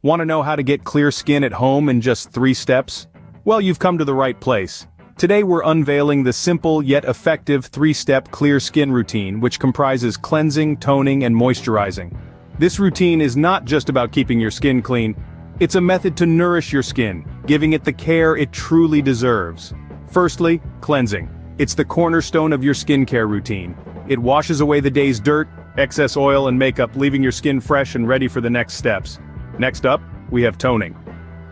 Want to know how to get clear skin at home in just 3 steps? Well, you've come to the right place. Today we're unveiling the simple yet effective 3-step clear skin routine, which comprises cleansing, toning, and moisturizing. This routine is not just about keeping your skin clean, it's a method to nourish your skin, giving it the care it truly deserves. Firstly, cleansing. It's the cornerstone of your skincare routine. It washes away the day's dirt, excess oil, and makeup, leaving your skin fresh and ready for the next steps. Next up, we have toning.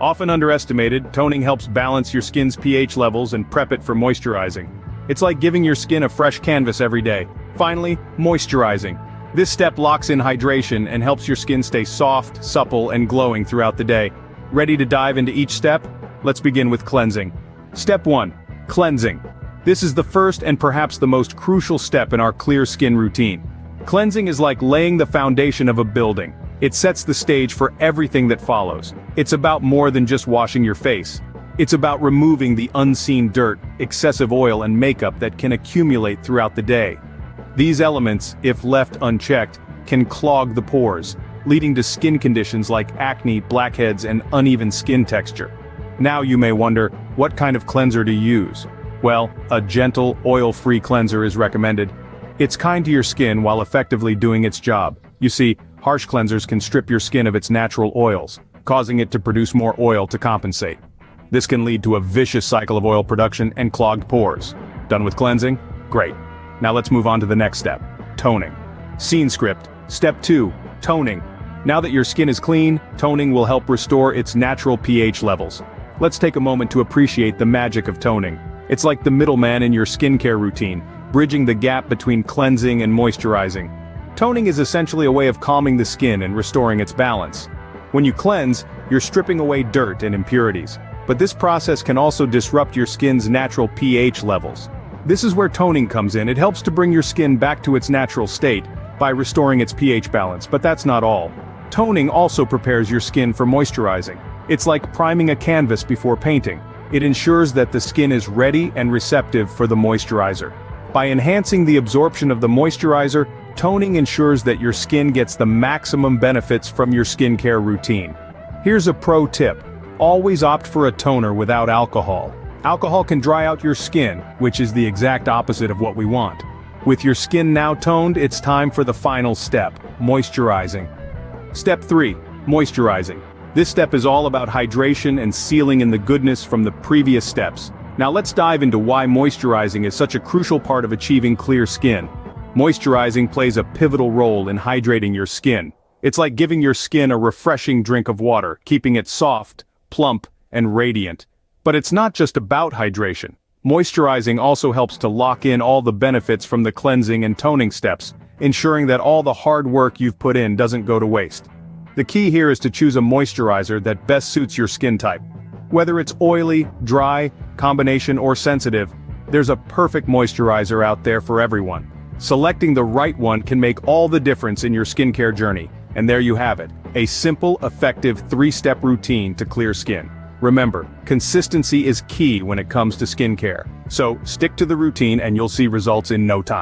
Often underestimated, toning helps balance your skin's pH levels and prep it for moisturizing. It's like giving your skin a fresh canvas every day. Finally, moisturizing. This step locks in hydration and helps your skin stay soft, supple, and glowing throughout the day. Ready to dive into each step? Let's begin with cleansing. Step 1. Cleansing. This is the first and perhaps the most crucial step in our clear skin routine. Cleansing is like laying the foundation of a building. It sets the stage for everything that follows. It's about more than just washing your face. It's about removing the unseen dirt, excessive oil, and makeup that can accumulate throughout the day. These elements, if left unchecked, can clog the pores, leading to skin conditions like acne, blackheads, and uneven skin texture. Now you may wonder, what kind of cleanser to use? Well, a gentle, oil-free cleanser is recommended. It's kind to your skin while effectively doing its job. You see, harsh cleansers can strip your skin of its natural oils, causing it to produce more oil to compensate. This can lead to a vicious cycle of oil production and clogged pores. Done with cleansing? Great. Now let's move on to the next step, toning. Scene script. Step 2, toning. Now that your skin is clean, toning will help restore its natural pH levels. Let's take a moment to appreciate the magic of toning. It's like the middleman in your skincare routine, bridging the gap between cleansing and moisturizing. Toning is essentially a way of calming the skin and restoring its balance. When you cleanse, you're stripping away dirt and impurities. But this process can also disrupt your skin's natural pH levels. This is where toning comes in. It helps to bring your skin back to its natural state by restoring its pH balance, but that's not all. Toning also prepares your skin for moisturizing. It's like priming a canvas before painting. It ensures that the skin is ready and receptive for the moisturizer. By enhancing the absorption of the moisturizer, toning ensures that your skin gets the maximum benefits from your skincare routine. Here's a pro tip. Always opt for a toner without alcohol. Alcohol can dry out your skin, which is the exact opposite of what we want. With your skin now toned, it's time for the final step, moisturizing. Step 3, moisturizing. This step is all about hydration and sealing in the goodness from the previous steps. Now let's dive into why moisturizing is such a crucial part of achieving clear skin. Moisturizing plays a pivotal role in hydrating your skin. It's like giving your skin a refreshing drink of water, keeping it soft, plump, and radiant. But it's not just about hydration. Moisturizing also helps to lock in all the benefits from the cleansing and toning steps, ensuring that all the hard work you've put in doesn't go to waste. The key here is to choose a moisturizer that best suits your skin type. Whether it's oily, dry, combination, or sensitive, there's a perfect moisturizer out there for everyone. Selecting the right one can make all the difference in your skincare journey. And there you have it, a simple, effective 3-step routine to clear skin. Remember, consistency is key when it comes to skincare. So, stick to the routine and you'll see results in no time.